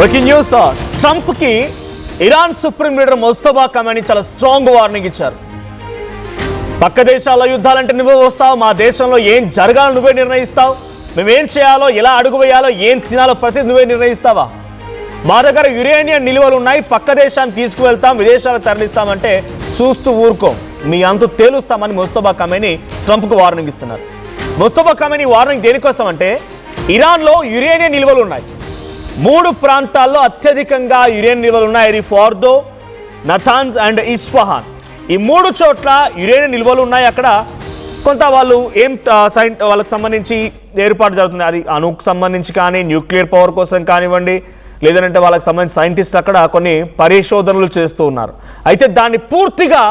Breaking news. Trump కి Iran supreme leader Mustafa Khamenei చాలా strong warning ఇచ్చారు. పక్క దేశాల్లో యుద్ధాలంటే నువ్వే వస్తావు, మా దేశంలో ఏం జరగాలో నువ్వే నిర్ణయిస్తావు, మేమేం చేయాలో ఎలా అడుగు వేయాలో ఏం తినాలో ప్రతి నువ్వే నిర్ణయిస్తావా, మా దగ్గర యురేనియం నిల్వలు ఉన్నాయి, పక్క దేశాన్ని తీసుకువెళ్తాం, విదేశాలకు తరలిస్తామంటే చూస్తూ ఊరుకోం, మీ అంతు తేలుస్తామని ముస్తఫా ఖమేనీ ట్రంప్కు వార్నింగ్ ఇస్తున్నారు. ముస్తఫా ఖమేనీ వార్నింగ్ దేనికోసం అంటే ఇరాన్లో యురేనియం నిల్వలు ఉన్నాయి, 3 ప్రాంతాల్లో అత్యధికంగా యురేనియం నిల్వలు ఉన్నాయి. అది ఫార్దో, నతాన్స్ అండ్ ఇస్ఫహాన్. ఈ 3 చోట్ల యురేనియం నిల్వలు ఉన్నాయి. అక్కడ కొంత వాళ్ళు వాళ్ళకి సంబంధించి ఏర్పాటు జరుగుతుంది, అది అణుకు సంబంధించి కానీ న్యూక్లియర్ పవర్ కోసం కానివ్వండి, లేదంటే వాళ్ళకి సంబంధించి సైంటిస్టులు అక్కడ కొన్ని పరిశోధనలు చేస్తూ ఉన్నారు. అయితే దాన్ని పూర్తిగా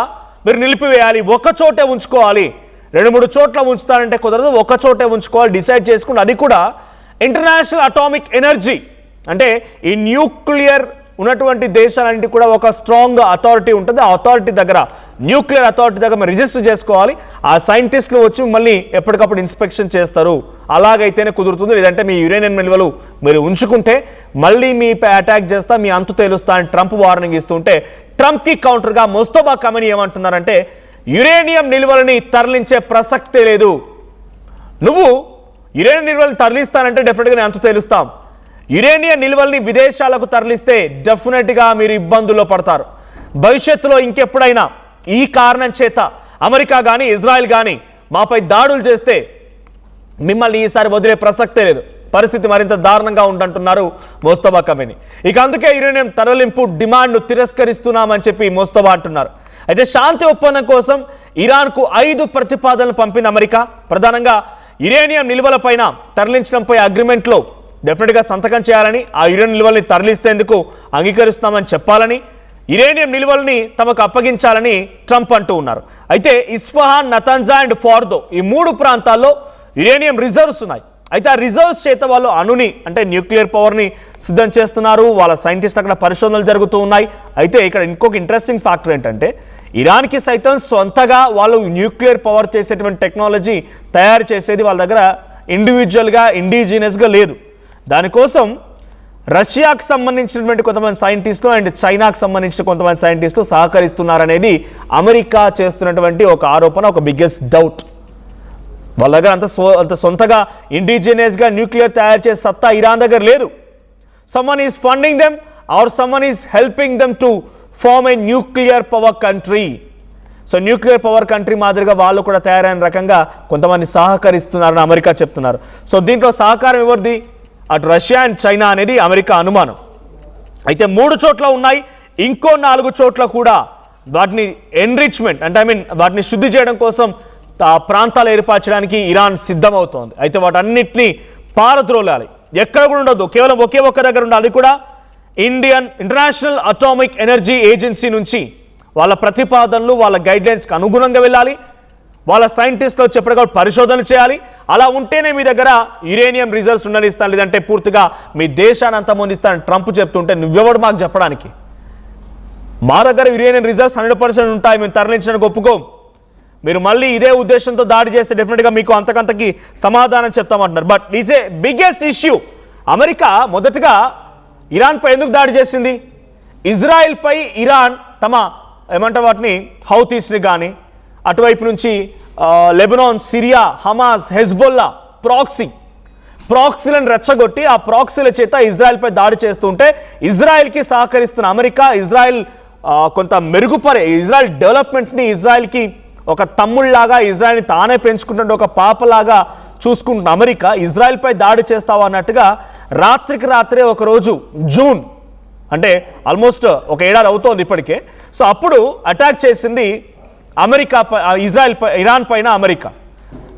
మీరు నిలిపివేయాలి, ఒక చోటే ఉంచుకోవాలి. 2-3 చోట్ల ఉంచుతారంటే కుదరదు, ఒక చోటే ఉంచుకోవాలి, డిసైడ్ చేసుకుని అది కూడా ఇంటర్నేషనల్ అటామిక్ ఎనర్జీ అంటే ఈ న్యూక్లియర్ ఉన్నటువంటి దేశాలన్నింటి కూడా ఒక స్ట్రాంగ్ అథారిటీ ఉంటుంది. ఆ అథారిటీ దగ్గర, న్యూక్లియర్ అథారిటీ దగ్గర మీరు రిజిస్టర్ చేసుకోవాలి. ఆ సైంటిస్టులు వచ్చి మళ్ళీ ఎప్పటికప్పుడు ఇన్స్పెక్షన్ చేస్తారు. అలాగైతేనే కుదురుతుంది. లేదంటే మీ యురేనియం నిల్వలు మీరు ఉంచుకుంటే మళ్ళీ మీపై అటాక్ చేస్తా, మీ అంతు తేలుస్తా అని ట్రంప్ వార్నింగ్ ఇస్తుంటే, ట్రంప్కి కౌంటర్గా ముస్తఫా ఖమేనీ ఏమంటున్నారంటే యురేనియం నిల్వలని తరలించే ప్రసక్తే లేదు, నువ్వు యురేనియం నిల్వలు తరలిస్తానంటే డెఫినెట్గా నేను అంతు తేలుస్తాం, యురేనియం నిల్వల్ని విదేశాలకు తరలిస్తే డెఫినెట్గా మీరు ఇబ్బందుల్లో పడతారు. భవిష్యత్తులో ఇంకెప్పుడైనా ఈ కారణం చేత అమెరికా కానీ ఇజ్రాయెల్ కానీ మాపై దాడులు చేస్తే మిమ్మల్ని ఈసారి వదిలే ప్రసక్తే లేదు, పరిస్థితి మరింత దారుణంగా ఉందంటున్నారు ముస్తఫా ఖమేనీ. ఇక అందుకే యురేనియం తరలింపు డిమాండ్ను తిరస్కరిస్తున్నామని చెప్పి ముస్తఫా అంటున్నారు. అయితే శాంతి ఒప్పందం కోసం ఇరాన్కు 5 ప్రతిపాదనలు పంపిన అమెరికా ప్రధానంగా యురేనియం నిల్వల పైన తరలించడంపై అగ్రిమెంట్లో డెఫినెట్గా సంతకం చేయాలని, ఆ యురేనియం నిల్వల్ని తరలిస్తేందుకు అంగీకరిస్తామని చెప్పాలని, యురేనియం నిల్వల్ని తమకు అప్పగించాలని ట్రంప్ అంటూ ఉన్నారు. అయితే ఇస్ఫహాన్, నతాన్జా అండ్ ఫార్దో ఈ 3 ప్రాంతాల్లో యురేనియం రిజర్వ్స్ ఉన్నాయి. అయితే ఆ రిజర్వ్స్ చేత వాళ్ళు అణుని అంటే న్యూక్లియర్ పవర్ని సిద్ధం చేస్తున్నారు. వాళ్ళ సైంటిస్ట్ అక్కడ పరిశోధనలు జరుగుతూ ఉన్నాయి. అయితే ఇక్కడ ఇంకొక ఇంట్రెస్టింగ్ ఫ్యాక్టర్ ఏంటంటే ఇరాన్కి సైతం సొంతగా వాళ్ళు న్యూక్లియర్ పవర్ చేసేటువంటి టెక్నాలజీ తయారు చేసేది వాళ్ళ దగ్గర ఇండివిజువల్గా ఇండిజినియస్గా లేదు. దానికోసం రష్యాకు సంబంధించినటువంటి కొంతమంది సైంటిస్టులు అండ్ చైనాకు సంబంధించిన కొంతమంది సైంటిస్టులు సహకరిస్తున్నారనేది అమెరికా చేస్తున్నటువంటి ఒక ఆరోపణ, ఒక బిగ్గెస్ట్ డౌట్. వాళ్ళ దగ్గర అంత సొంతగా ఇండిజినియస్గా న్యూక్లియర్ తయారు చేసే సత్తా ఇరాన్ దగ్గర లేదు. Someone is funding them or someone is helping them to form a nuclear power country. So nuclear power country మాదిరిగా వాళ్ళు కూడా తయారైన రకంగా కొంతమంది సహకరిస్తున్నారని అమెరికా చెప్తున్నారు. సో దీంట్లో సహకారం ఎవరిది? అటు రష్యా అండ్ చైనా అనేది అమెరికా అనుమానం. అయితే 3 చోట్ల ఉన్నాయి, ఇంకో 4 చోట్ల కూడా వాటిని ఎన్రిచ్మెంట్ అంటే వాటిని శుద్ధి చేయడం కోసం ప్రాంతాలు ఏర్పరచడానికి ఇరాన్ సిద్ధమవుతోంది. అయితే వాటన్నిటిని పారద్రోలాలి, ఎక్కడ కూడా ఉండదు, కేవలం ఒకే ఒక్క దగ్గర ఉండాలి. అది కూడా ఇంటర్నేషనల్ అటామిక్ ఎనర్జీ ఏజెన్సీ నుంచి వాళ్ళ ప్రతిపాదనలు, వాళ్ళ గైడ్లైన్స్కి అనుగుణంగా వెళ్ళాలి. వాళ్ళ సైంటిస్టులు చెప్పడం పరిశోధన చేయాలి. అలా ఉంటేనే మీ దగ్గర యురేనియం రిజర్వ్స్ ఉండనిస్తాను, లేదంటే పూర్తిగా మీ దేశాన్ని అంతమొందిస్తానని ట్రంప్ చెప్తుంటే నువ్వెవడు మాకు చెప్పడానికి? మా దగ్గర యురేనియం రిజర్వ్స్ 100% ఉంటాయి, మేము తరలించడానికి ఒప్పుకోం, మీరు మళ్ళీ ఇదే ఉద్దేశంతో దాడి చేస్తే డెఫినెట్గా మీకు అంతకంతకి సమాధానం చెప్తామంటున్నారు. But is a biggest issue. America మొదటగా ఇరాన్పై ఎందుకు దాడి చేసింది? ఇజ్రాయెల్పై ఇరాన్ తమ వాటిని హౌతీస్ని కానీ, అటువైపు నుంచి లెబనాన్, సిరియా, హమాస్, హెజ్బొల్లా ప్రాక్సీలను రెచ్చగొట్టి ఆ ప్రాక్సీల చేత ఇజ్రాయెల్పై దాడి చేస్తుంటే ఇజ్రాయెల్కి సహకరిస్తున్న అమెరికా, ఇజ్రాయెల్ కొంత ఇజ్రాయెల్ డెవలప్మెంట్ని, ఇజ్రాయెల్కి ఒక తమ్ముళ్లాగా, ఇజ్రాయెల్ని తానే పెంచుకుంటుంటే ఒక పాపలాగా చూసుకుంటున్న అమెరికా ఇజ్రాయెల్పై దాడి చేస్తావా అన్నట్టుగా రాత్రికి రాత్రే ఒకరోజు జూన్ అంటే ఆల్మోస్ట్ ఒక ఏడాది అవుతోంది ఇప్పటికే. సో అప్పుడు అటాక్ చేసింది అమెరికా, ఇరాన్ పైన అమెరికా.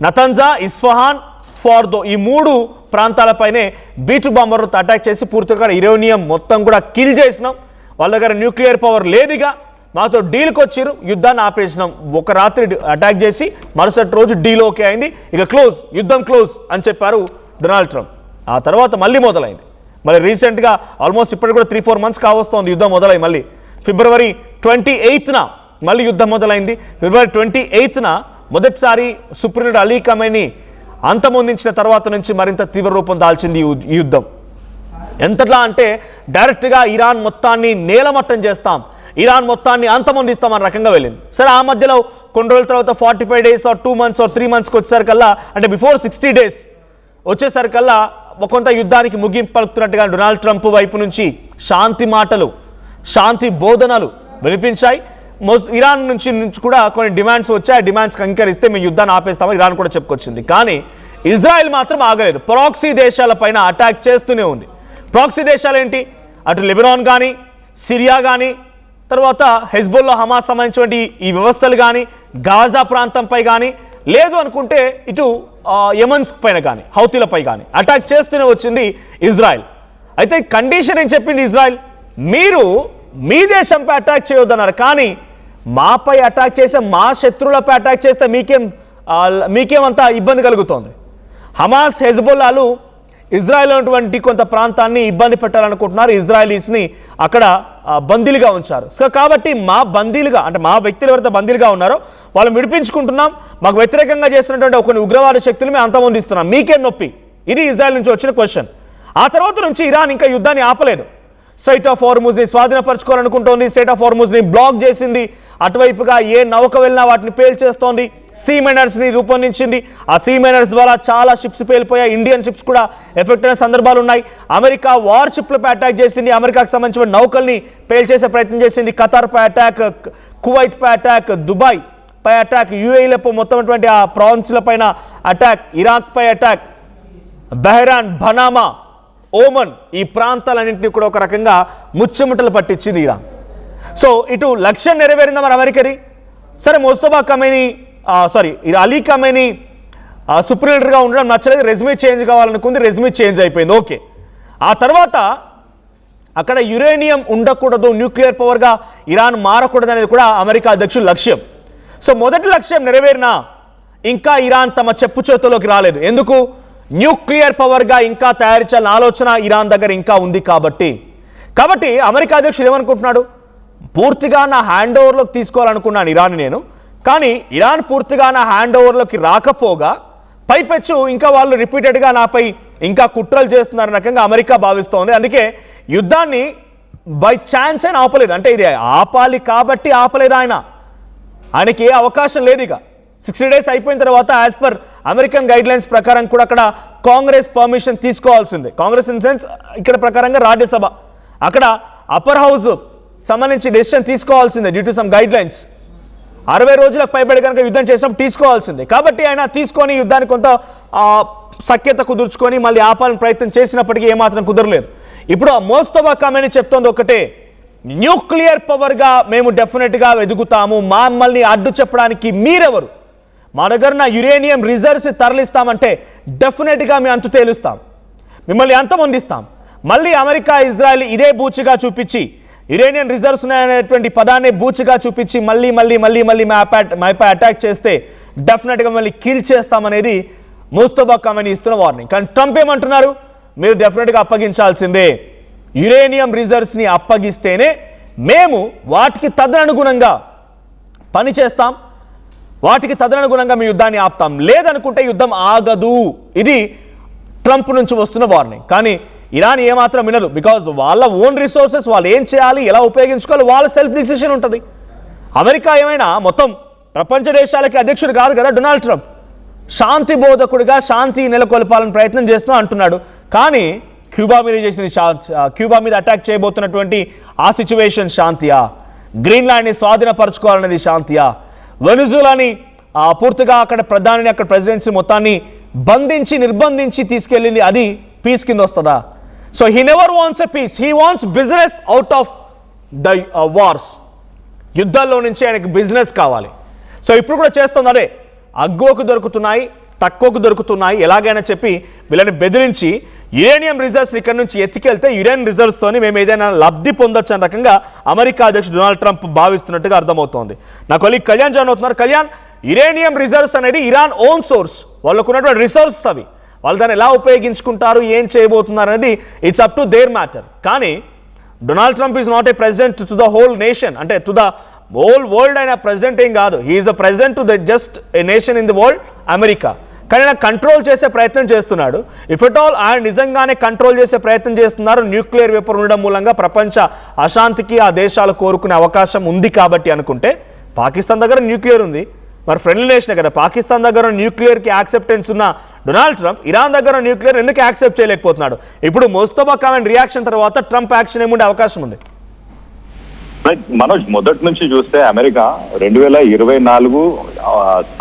నతాన్జా, ఇస్ఫహాన్, ఫార్దో ఈ 3 ప్రాంతాలపైనే B2 బాంబర్లతో అటాక్ చేసి పూర్తిగా యురేనియం మొత్తం కూడా కిల్ చేసినాం, వాళ్ళ దగ్గర న్యూక్లియర్ పవర్ లేదుగా, మాతో డీల్కి వచ్చిరు, యుద్ధాన్ని ఆపేసినాం. ఒక రాత్రి అటాక్ చేసి మరుసటి రోజు డీల్ ఓకే అయింది, ఇక యుద్ధం క్లోజ్ అని చెప్పారు డొనాల్డ్ ట్రంప్. ఆ తర్వాత మళ్ళీ మొదలైంది. మళ్ళీ రీసెంట్గా ఆల్మోస్ట్ ఇప్పటికి కూడా 3-4 months కావస్తోంది యుద్ధం మొదలై. మళ్ళీ ఫిబ్రవరి 28న మళ్ళీ యుద్ధం మొదలైంది. ఫిబ్రవరి 28న మొదటిసారి సుప్రీం లీడర్ అలీ ఖమేనీ అంతమొందించిన తర్వాత నుంచి మరింత తీవ్ర రూపం దాల్చింది ఈ యుద్ధం. ఎంతలా అంటే డైరెక్ట్గా ఇరాన్ మొత్తాన్ని నేలమట్టం చేస్తాం, ఇరాన్ మొత్తాన్ని అంతమొందిస్తాం అన్న రకంగా వెళ్ళింది. సరే, ఆ మధ్యలో కొన్ని రోజుల తర్వాత 45 days ఆర్ 2 months ఆర్ 3 monthsకి వచ్చేసరికల్లా, అంటే బిఫోర్ 60 days వచ్చేసరికల్లా కొంత యుద్ధానికి ముగింపు పలుకుతున్నట్టుగా డొనాల్డ్ ట్రంప్ వైపు నుంచి శాంతి మాటలు, శాంతి బోధనలు వినిపించాయి. ఇరాన్ నుంచి కూడా కొన్ని డిమాండ్స్ వచ్చాయి. ఆ డిమాండ్స్కి అంగీకరిస్తే మేము యుద్ధాన్ని ఆపేస్తామని ఇరాన్ కూడా చెప్పుకొచ్చింది. కానీ ఇజ్రాయెల్ మాత్రం ఆగలేదు, ప్రాక్సీ దేశాలపైన అటాక్ చేస్తూనే ఉంది. ప్రాక్సీ దేశాలు ఏంటి? అటు లెబనాన్ కానీ, సిరియా కానీ, తర్వాత హెజ్బుల్లా, హమాస్ సంబంధించినటువంటి ఈ వ్యవస్థలు కానీ, గాజా ప్రాంతంపై కానీ, లేదు అనుకుంటే ఇటు యమన్స్ పైన కానీ, హౌతీలపై కానీ అటాక్ చేస్తూనే వచ్చింది ఇజ్రాయెల్. అయితే కండిషన్ ఏం చెప్పింది ఇజ్రాయెల్? మీరు మీ దేశంపై అటాక్ చేయొద్దన్నారు, కానీ మాపై అటాక్ చేస్తే, మా శత్రువులపై అటాక్ చేస్తే మీకేమంతా ఇబ్బంది కలుగుతోంది. హమాస్, హెజ్బుల్లాలు ఇజ్రాయెల్ ఉన్నటువంటి కొంత ప్రాంతాన్ని ఇబ్బంది పెట్టాలనుకుంటున్నారు. ఇజ్రాయలీస్ని అక్కడ బందీలుగా ఉంచారు. సో కాబట్టి మా బందీలుగా, అంటే మా వ్యక్తులు ఎవరైతే బందీలుగా ఉన్నారో వాళ్ళని విడిపించుకుంటున్నాం, మాకు వ్యతిరేకంగా చేస్తున్నటువంటి కొన్ని ఉగ్రవాద శక్తులు మేము అంతమొందిస్తున్నాం, మీకేం నొప్పి? ఇది ఇజ్రాయెల్ నుంచి వచ్చిన క్వశ్చన్. ఆ తర్వాత నుంచి ఇరాన్ ఇంకా యుద్ధాన్ని ఆపలేదు. స్ట్రైట్ ఆఫ్ హార్ముజ్ని స్వాధీనపరచుకోవాలనుకుంటోంది, స్ట్రైట్ ఆఫ్ హార్ముజ్ని బ్లాక్ చేసింది, అటువైపుగా ఏ నౌక వెళ్ళినా వాటిని పేల్చేస్తోంది, సీ మైనర్స్ని రూపొందించింది. ఆ సీ మైనర్స్ ద్వారా చాలా షిప్స్ పేలిపోయాయి, ఇండియన్ షిప్స్ కూడా ఎఫెక్ట్ అయిన సందర్భాలు ఉన్నాయి. అమెరికా వార్ షిప్లపై అటాక్ చేసింది, అమెరికాకు సంబంధించిన నౌకల్ని పేల్చేసే ప్రయత్నం చేసింది. ఖతార్ పై అటాక్, కువైట్ పై అటాక్, దుబాయ్ పై అటాక్, యూఏఈలపై మొత్తం అటువంటి ఆ ప్రావిన్స్ల పైన అటాక్, ఇరాక్ పై అటాక్, బహ్రాన్, బనామా, ఓమన్, ఈ ప్రాంతాలన్నింటినీ కూడా ఒక రకంగా ముచ్చెముట్టలు పట్టించింది ఇరాన్. సో ఇటు లక్ష్యం నెరవేరిందా మరి అమెరికాది? సరే, Mustafa Khamenei Ali Khamenei supreme లీడర్గా ఉండడం నచ్చలేదు, రెజ్యూమే చేంజ్ కావాలనుకుంది, రెజ్యూమే చేంజ్ అయిపోయింది, ఓకే. ఆ తర్వాత అక్కడ యురేనియం ఉండకూడదు, న్యూక్లియర్ పవర్గా ఇరాన్ మారకూడదు అనేది కూడా అమెరికా అధ్యక్షుల లక్ష్యం. సో మొదటి లక్ష్యం నెరవేరినా ఇంకా ఇరాన్ తమ చెప్పు చేతుల్లోకి రాలేదు. ఎందుకు? న్యూక్లియర్ పవర్గా ఇంకా తయారు చేయాలన్న ఆలోచన ఇరాన్ దగ్గర ఇంకా ఉంది కాబట్టి అమెరికా అధ్యక్షుడు ఏమనుకుంటున్నాడు? పూర్తిగా నా హ్యాండ్ ఓవర్లోకి తీసుకోవాలనుకున్నాను ఇరాన్ నేను, కానీ ఇరాన్ పూర్తిగా నా హ్యాండ్ ఓవర్లోకి రాకపోగా పైపెచ్చు ఇంకా వాళ్ళు రిపీటెడ్గా నాపై ఇంకా కుట్రలు చేస్తున్నారన్న రకంగా అమెరికా భావిస్తోంది. అందుకే యుద్ధాన్ని బై ఛాన్స్ అయినా ఆపలేదు. అంటే ఇది ఆపాలి కాబట్టి ఆపలేదు ఆయనకి ఏ అవకాశం లేదు. ఇక 60 days అయిపోయిన తర్వాత యాజ్ పర్ అమెరికన్ గైడ్లైన్స్ ప్రకారం కూడా అక్కడ కాంగ్రెస్ పర్మిషన్ తీసుకోవాల్సిందే. కాంగ్రెస్ ఇన్ సెన్స్ ఇక్కడ ప్రకారంగా రాజ్యసభ, అక్కడ అప్పర్ హౌస్ సంబంధించి డెసిషన్ తీసుకోవాల్సిందే డ్యూ టు సమ్ గైడ్లైన్స్. 60 రోజులకు పైబడి కనుక యుద్ధం చేసినప్పుడు తీసుకోవాల్సిందే. కాబట్టి ఆయన తీసుకొని యుద్ధాన్ని కొంత సఖ్యత కుదుర్చుకొని మళ్ళీ ఆపాలని ప్రయత్నం చేసినప్పటికీ ఏమాత్రం కుదరలేదు. ఇప్పుడు ముస్తఫా ఖమేనీ చెప్తోంది ఒకటే, న్యూక్లియర్ పవర్గా మేము డెఫినెట్గా ఎదుగుతాము, మమ్మల్ని అడ్డు చెప్పడానికి మీరెవరు? మా దగ్గర నా యురేనియం రిజర్వ్స్ తరలిస్తామంటే డెఫినెట్గా మేము అంతు తేలుస్తాం, మిమ్మల్ని అంతమొందిస్తాం. మళ్ళీ అమెరికా, ఇజ్రాయెల్ ఇదే బూచిగా చూపించి, యురేనియం రిజర్వ్స్ అనేటువంటి పదాన్ని బూచిగా చూపించి మళ్ళీ మైపై అటాక్ చేస్తే డెఫినెట్గా మళ్ళీ కిల్ చేస్తామనేది ముస్తఫా ఖమేనీ ఇస్తున్న వార్నింగ్. కానీ ట్రంప్ ఏమంటున్నారు? మీరు డెఫినెట్గా అప్పగించాల్సిందే, యురేనియం రిజర్వ్స్ని అప్పగిస్తేనే మేము వాటికి తదనుగుణంగా పనిచేస్తాం, వాటికి తదనుగుణంగా మీ యుద్ధాన్ని ఆపుతాం, లేదనుకుంటే యుద్ధం ఆగదు. ఇది ట్రంప్ నుంచి వస్తున్న వార్నింగ్. కానీ ఇరాన్ ఏమాత్రం వినదు. బికాజ్ వాళ్ళ ఓన్ రిసోర్సెస్ వాళ్ళు ఏం చేయాలి, ఎలా ఉపయోగించుకోవాలి, వాళ్ళ సెల్ఫ్ డిసిషన్ ఉంటుంది. అమెరికా ఏమైనా మొత్తం ప్రపంచ దేశాలకి అధ్యక్షుడు కాదు కదా డొనాల్డ్ ట్రంప్. శాంతి బోధకుడిగా శాంతి నెలకొల్పాలని ప్రయత్నం చేస్తూ అంటున్నాడు. కానీ క్యూబా మీద చేసింది క్యూబా మీద అటాక్ చేయబోతున్నటువంటి ఆ సిచ్యువేషన్ శాంతియా? గ్రీన్లాండ్ని స్వాధీనపరచుకోవాలనేది శాంతియా? వెనుజులాని పూర్తిగా అక్కడ ప్రధాని, అక్కడ ప్రెసిడెన్సీ మొత్తాన్ని నిర్బంధించి తీసుకెళ్ళింది, అది పీస్ కింద వస్తుందా? So he never wants a peace, he wants business out of the wars. యుద్ధాల్లో నుంచి ఆయనకు బిజినెస్ కావాలి. సో ఇప్పుడు కూడా చేస్తుంది అదే, అగ్గోకు దొరుకుతున్నాయి, తక్కువకు దొరుకుతున్నాయి, ఎలాగైనా చెప్పి వీళ్ళని బెదిరించి యురేనియం రిజర్వ్స్ ఇక్కడ నుంచి ఎత్తికెళ్తే యురేనియం రిజర్వ్స్తోని మేము ఏదైనా లబ్ధి పొందొచ్చు అనే రకంగా అమెరికా అధ్యక్షుడు డొనాల్డ్ ట్రంప్ భావిస్తున్నట్టుగా అర్థమవుతోంది. నా కొలీగ్ కళ్యాణ్ జాయిన్ అవుతున్నారు. కళ్యాణ్, యురేనియం రిజర్వ్స్ అనేది ఇరాన్ ఓన్ సోర్స్, వాళ్ళకు ఉన్నటువంటి రిసోర్స్ అవి, వాళ్ళు దాన్ని ఎలా ఉపయోగించుకుంటారు, ఏం చేయబోతున్నారు అనేది it's up to their matter. కానీ Donald Trump is not a president to the whole nation, అంటే టు ద హోల్ వరల్డ్. ఆయన ప్రెసిడెంట్ ఏం కాదు, he is a president to the just a nation in the world, America. కానీ ఆయన control చేసే ప్రయత్నం చేస్తున్నాడు. ఇఫ్ ఎట్ ఆల్ ఆయన నిజంగానే కంట్రోల్ చేసే ప్రయత్నం చేస్తున్నారు, న్యూక్లియర్ వెపన్ ఉండడం మూలంగా ప్రపంచ అశాంతికి ఆ దేశాలు కోరుకునే అవకాశం ఉంది కాబట్టి అనుకుంటే, పాకిస్తాన్ దగ్గర న్యూక్లియర్ ఉంది, మరి ఫ్రెండ్లీ నేషనే కదా. పాకిస్తాన్ దగ్గర న్యూక్లియర్కి యాక్సెప్టెన్స్ ఉన్న డొనాల్డ్ ట్రంప్ ఇరాన్ దగ్గర న్యూక్లియర్ ఎందుకు యాక్సెప్ట్ చేయలేకపోతున్నాడు? ఇప్పుడు ముస్తఫా కామెంట్ రియాక్షన్ తర్వాత ట్రంప్ యాక్షన్ ఏముండే అవకాశం ఉంది? మనోజ్, మొదటి నుంచి చూస్తే అమెరికా 2024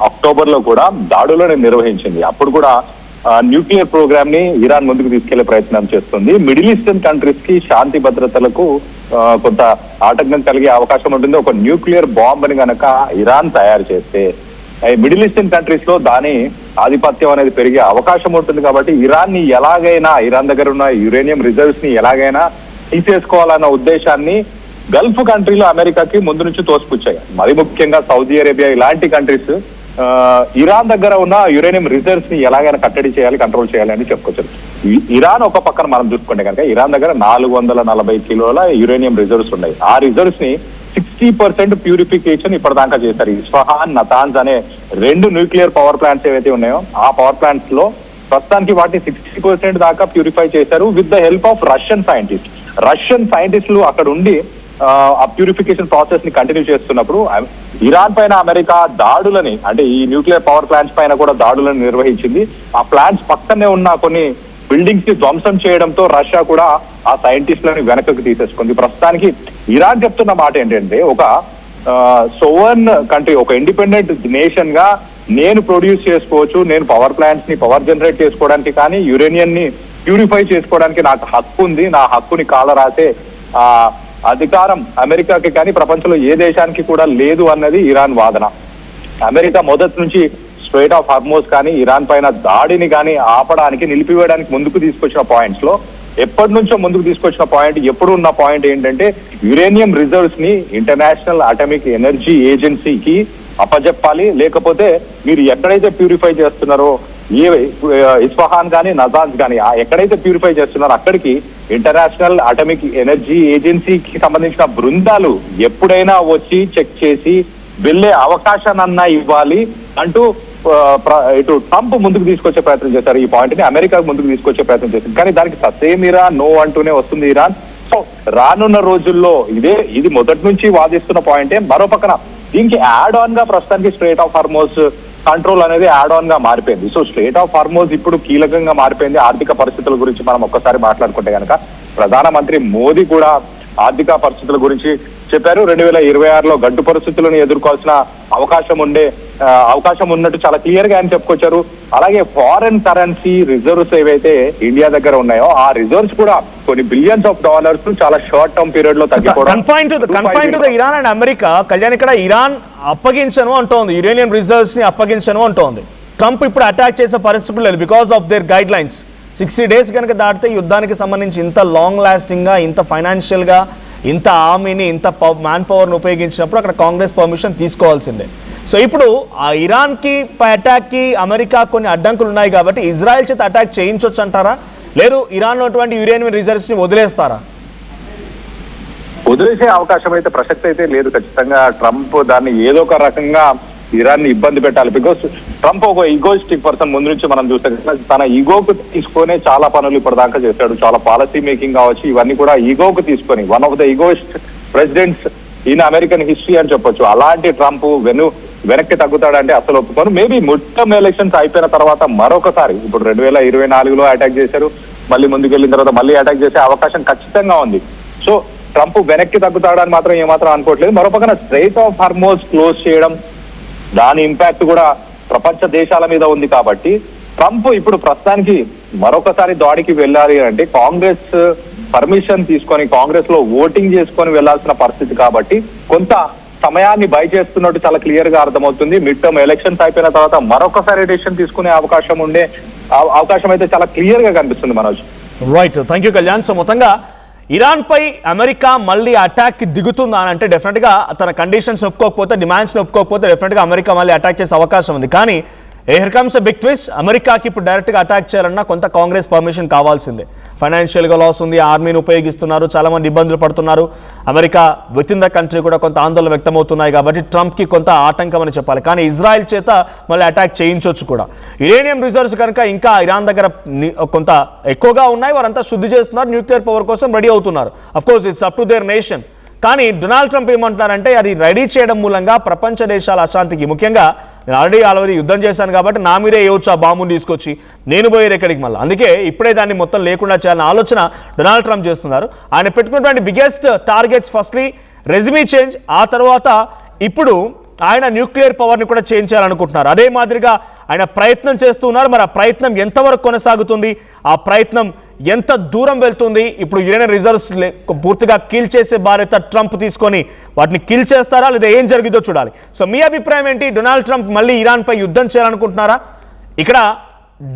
అక్టోబర్లో కూడా దాడులను నిర్వహించింది. అప్పుడు కూడా న్యూక్లియర్ ప్రోగ్రామ్ ని ఇరాన్ ముందుకు తీసుకెళ్లే ప్రయత్నం చేస్తుంది. మిడిల్ ఈస్టర్న్ కంట్రీస్ కి శాంతి భద్రతలకు కొంత ఆటంకం కలిగే అవకాశం ఉంటుంది. ఒక న్యూక్లియర్ బాంబ్ అని కనుక ఇరాన్ తయారు చేస్తే మిడిల్ ఈస్టర్న్ కంట్రీస్ లో దాని ఆధిపత్యం అనేది పెరిగే అవకాశం ఉంటుంది. కాబట్టి ఇరాన్ ని ఎలాగైనా, ఇరాన్ దగ్గర ఉన్న యురేనియం రిజర్వ్స్ ని ఎలాగైనా తీసేసుకోవాలన్న ఉద్దేశాన్ని గల్ఫ్ కంట్రీలు అమెరికాకి ముందు నుంచి తోసిపుచ్చాయి. మరి ముఖ్యంగా సౌదీ అరేబియా ఇలాంటి కంట్రీస్ ఇరాన్ దగ్గర ఉన్న యురేనియం రిజర్వ్స్ ని ఎలాగైనా కట్టడి చేయాలి, కంట్రోల్ చేయాలి అని చెప్పుకొచ్చారు. ఇరాన్ ఒక పక్కన మనం చూసుకుంటే కనుక ఇరాన్ దగ్గర 440 కిలోల యురేనియం రిజర్వ్స్ ఉన్నాయి. ఆ రిజర్వ్స్ ని 60% ప్యూరిఫికేషన్ ఇప్పటిదాకా చేశారు. ఇస్ఫహాన్, నతాన్స్ అనే 2 న్యూక్లియర్ పవర్ ప్లాంట్స్ ఏవైతే ఉన్నాయో ఆ పవర్ ప్లాంట్స్ లో ప్రస్తుతానికి వాటిని 60% దాకా ప్యూరిఫై చేశారు with the help of Russian సైంటిస్టులు అక్కడ ఉండి ఆ ప్యూరిఫికేషన్ ప్రాసెస్ ని కంటిన్యూ చేస్తున్నప్పుడు ఇరాన్ పైన అమెరికా దాడులని, అంటే ఈ న్యూక్లియర్ పవర్ ప్లాంట్స్ పైన కూడా దాడులను నిర్వహించింది. ఆ ప్లాంట్స్ పక్కనే ఉన్న కొన్ని బిల్డింగ్స్ ని ధ్వంసం చేయడంతో రష్యా కూడా ఆ సైంటిస్టులని వెనకకు తీసేసుకుంది. ప్రస్తుతానికి ఇరాన్ చెప్తున్న మాట ఏంటంటే, ఒక సోవెర్న్ కంట్రీ, ఒక ఇండిపెండెంట్ నేషన్ గా నేను ప్రొడ్యూస్ చేసుకోవచ్చు, నేను పవర్ ప్లాంట్స్ ని పవర్ జనరేట్ చేసుకోవడానికి కానీ యురేనియం ని ప్యూరిఫై చేసుకోవడానికి నాకు హక్కు ఉంది, నా హక్కుని కాలరాసే అధికారం అమెరికాకి కానీ ప్రపంచంలో ఏ దేశానికి కూడా లేదు అన్నది ఇరాన్ వాదన. అమెరికా మొదటి నుంచి స్ట్రెయిట్ ఆఫ్ హార్మోజ్ కానీ ఇరాన్ పైన దాడిని కానీ ఆపడానికి, నిలిపివేయడానికి ముందుకు తీసుకొచ్చిన పాయింట్స్ లో ఎప్పటి నుంచో ముందుకు తీసుకొచ్చిన పాయింట్, ఎప్పుడు ఉన్న పాయింట్ ఏంటంటే యురేనియం రిజర్వ్స్ ని ఇంటర్నేషనల్ అటామిక్ ఎనర్జీ ఏజెన్సీకి అప్పజెప్పాలి, లేకపోతే మీరు ఎక్కడైతే ప్యూరిఫై చేస్తున్నారో ఇస్ఫహాన్ కానీ నతాన్స్ కానీ ఎక్కడైతే ప్యూరిఫై చేస్తున్నారో అక్కడికి ఇంటర్నేషనల్ అటామిక్ ఎనర్జీ ఏజెన్సీకి సంబంధించిన బృందాలు ఎప్పుడైనా వచ్చి చెక్ చేసి వెళ్లే అవకాశాన్నన్నా ఇవ్వాలి అంటూ ఇటు ట్రంప్ ముందుకు తీసుకొచ్చే ప్రయత్నం చేశారు. ఈ పాయింట్ ని అమెరికా ముందుకు తీసుకొచ్చే ప్రయత్నం చేసింది. కానీ దానికి ససేమిరా నో అంటూనే వస్తుంది ఇరాన్. సో రానున్న రోజుల్లో ఇది మొదటి నుంచి వాదిస్తున్న పాయింటే. మరో పక్కన దీనికి యాడ్ ఆన్ గా ప్రస్తుతానికి స్ట్రెయిట్ ఆఫ్ హార్మోజ్ కంట్రోల్ అనేది యాడ్ ఆన్ గా మారిపోయింది. సో స్ట్రెయిట్ ఆఫ్ హార్మోజ్ ఇప్పుడు కీలకంగా మారిపోయింది. ఆర్థిక పరిస్థితుల గురించి మనం ఒక్కసారి మాట్లాడుకుంటే కనుక ప్రధానమంత్రి మోదీ కూడా ఆర్థిక పరిస్థితుల గురించి చెప్పారు. 2026లో గడ్డు పరిస్థితులను ఎదుర్కోవాల్సిన అవకాశం ఉన్నట్టు చాలా క్లియర్ గా ఆయన చెప్పుకొచ్చారు. అలాగే ఫారెన్ కరెన్సీ రిజర్వ్స్ ఏవైతే ఇండియా దగ్గర ఉన్నాయో ఆ రిజర్వ్స్ కూడా కొన్ని బిలియన్స్ ఆఫ్ డాలర్స్ చాలా షార్ట్ టర్మ్ పీరియడ్ లో తగ్గిపోవడం. ఇరాన్ అండ్ అమెరికా కళ్యాణ్, ఇక్కడ ఇరాన్ అప్పగించను అంటోంది, యురేనియం రిజర్వ్స్ ని అప్పగించను అంటోంది. ట్రంప్ ఇప్పుడు అటాక్ చేసే పరిస్థితులు లేదు because of their guide lines. 60 days కనుక దాటితే యుద్ధానికి సంబంధించి ఇంత లాంగ్ లాస్టింగ్గా, ఇంత ఫైనాన్షియల్గా, ఇంత ఆర్మీని, ఇంత మ్యాన్ పవర్ని ఉపయోగించినప్పుడు అక్కడ కాంగ్రెస్ పర్మిషన్ తీసుకోవాల్సిందే. సో ఇప్పుడు ఆ ఇరాన్కి అటాక్కి అమెరికా కొన్ని అడ్డంకులు ఉన్నాయి కాబట్టి ఇజ్రాయెల్ చేత అటాక్ చేయించవచ్చు అంటారా, లేదు ఇరాన్ ఉన్నటువంటి యురేనియం రిజర్వ్స్ని వదిలేస్తారా? వదిలేసే అవకాశం అయితే ప్రసక్తి అయితే లేదు. ఖచ్చితంగా ట్రంప్ దాన్ని ఏదో ఒక రకంగా ఇరాన్ ని ఇబ్బంది పెట్టాలి. బికాస్ ట్రంప్ ఒక ఈగోయిస్టిక్ పర్సన్. ముందు నుంచి మనం చూస్తే తన ఈగోకు తీసుకునే చాలా పనులు ఇప్పటిదాకా చేశాడు. చాలా పాలసీ మేకింగ్ కావచ్చు, ఇవన్నీ కూడా ఈగోకు తీసుకొని one of the egoist presidents in American history అని చెప్పొచ్చు. అలాంటి ట్రంప్ వెనక్కి తగ్గుతాడంటే అసలు ఒప్పుకోను. మేబీ మొత్తం ఎలక్షన్స్ అయిపోయిన తర్వాత మరొకసారి, ఇప్పుడు 2024లో అటాక్ చేశారు, మళ్ళీ ముందుకెళ్ళిన తర్వాత మళ్ళీ అటాక్ చేసే అవకాశం ఖచ్చితంగా ఉంది. సో ట్రంప్ వెనక్కి తగ్గుతాడని మాత్రం ఏమాత్రం అనుకోవట్లేదు. మరోపక్కన స్ట్రెయిట్ ఆఫ్ హార్మోజ్ క్లోజ్ చేయడం, దాని ఇంపాక్ట్ కూడా ప్రపంచ దేశాల మీద ఉంది. కాబట్టి ట్రంప్ ఇప్పుడు ప్రస్తుతానికి మరొకసారి దాడికి వెళ్ళాలి అంటే కాంగ్రెస్ పర్మిషన్ తీసుకొని, కాంగ్రెస్ లో ఓటింగ్ చేసుకొని వెళ్లాల్సిన పరిస్థితి. కాబట్టి కొంత సమయాన్ని బై చేస్తున్నట్టు చాలా క్లియర్ గా అర్థమవుతుంది. మిడ్ టర్మ్ ఎలక్షన్స్ అయిపోయిన తర్వాత మరొకసారి డెసిషన్ తీసుకునే అవకాశం అయితే చాలా క్లియర్ గా కనిపిస్తుంది Manoj. Right, thank you Kalyan. So మొత్తంగా ఇరాన్ పై అమెరికా మళ్ళీ అటాక్ దిగుతుందా అని అంటే డెఫినెట్గా తన కండిషన్స్ ఒప్పుకోకపోతే, డిమాండ్స్ని ఒప్పుకోకపోతే డెఫినెట్గా అమెరికా మళ్ళీ అటాక్ చేసే అవకాశం ఉంది. కానీ here comes a big twist. అమెరికాకి ఇప్పుడు డైరెక్ట్గా అటాక్ చేయాలన్నా కొంత కాంగ్రెస్ పర్మిషన్ కావాల్సిందే. ఫైనాన్షియల్గా లాస్ ఉంది, ఆర్మీని ఉపయోగిస్తున్నారు, చాలామంది ఇబ్బందులు పడుతున్నారు. America with in the country కూడా కొంత ఆందోళన వ్యక్తమవుతున్నాయి కాబట్టి ట్రంప్కి కొంత ఆటంకం అని చెప్పాలి. కానీ ఇజ్రాయెల్ చేత మళ్ళీ అటాక్ చేయించవచ్చు కూడా. యురేనియం రిజర్వ్స్ కనుక ఇంకా ఇరాన్ దగ్గర కొంత ఎక్కువగా ఉన్నాయి, వారంతా శుద్ధి చేస్తున్నారు, న్యూక్లియర్ పవర్ కోసం రెడీ అవుతున్నారు. Of course it's up to there nation. కానీ డొనాల్డ్ ట్రంప్ ఏమంటున్నారంటే అది రెడీ చేయడం మూలంగా ప్రపంచ దేశాల అశాంతికి, ముఖ్యంగా నేను ఆల్రెడీ యుద్ధం చేశాను కాబట్టి నా మీదే వేయవచ్చు ఆ బాంబుని తీసుకొచ్చి, నేను పోయేది ఎక్కడికి మళ్ళీ, అందుకే ఇప్పుడే దాన్ని మొత్తం లేకుండా చేయాలనే ఆలోచన డొనాల్డ్ ట్రంప్ చేస్తున్నారు. ఆయన పెట్టుకున్నటువంటి biggest targets firstly resume change, ఆ తర్వాత ఇప్పుడు ఆయన న్యూక్లియర్ పవర్ని కూడా చేంజ్ చేయాలనుకుంటున్నారు. అదే మాదిరిగా ఆయన ప్రయత్నం చేస్తూ ఉన్నారు. మరి ఆ ప్రయత్నం ఎంతవరకు కొనసాగుతుంది, ఆ ప్రయత్నం ఎంత దూరం వెళ్తుంది, ఇప్పుడు యురేనియం రిజర్వ్స్ పూర్తిగా కిల్ చేసే బాధ్యత ట్రంప్ తీసుకొని వాటిని కిల్ చేస్తారా లేదా ఏం జరిగిందో చూడాలి. సో మీ అభిప్రాయం ఏంటి? డొనాల్డ్ ట్రంప్ మళ్ళీ ఇరాన్పై యుద్ధం చేయాలనుకుంటున్నారా? ఇక్కడ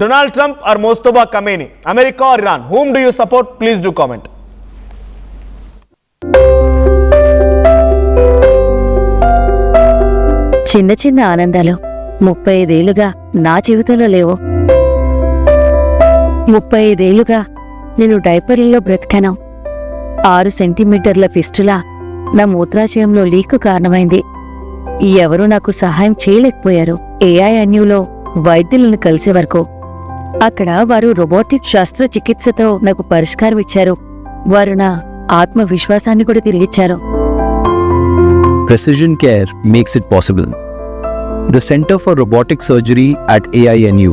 Donald Trump or Mostafa Khamenei, America or Iran, whom do you support? Please do comment. చిన్న చిన్న ఆనందాలు 35 ఏళ్లుగా నా జీవితంలో లేవు. 35 ఏళ్లుగా నేను డైపర్లలో బ్రతికాను. 6 సెంటీమీటర్ల ఫిస్టులా నా మూత్రాశయంలో లీకు కారణమైంది. ఎవరూ నాకు సహాయం చేయలేకపోయారు. ఏఐఎన్యూలో వైద్యులను కలిసే వరకు అక్కడ వారు రోబోటిక్ శస్త్రచికిత్సతో నాకు పరిష్కారం ఇచ్చారు. వారు నా ఆత్మవిశ్వాసాన్ని కూడా తిరిగిచ్చారు. Precision care makes it possible. The Center for Robotic Surgery at AINU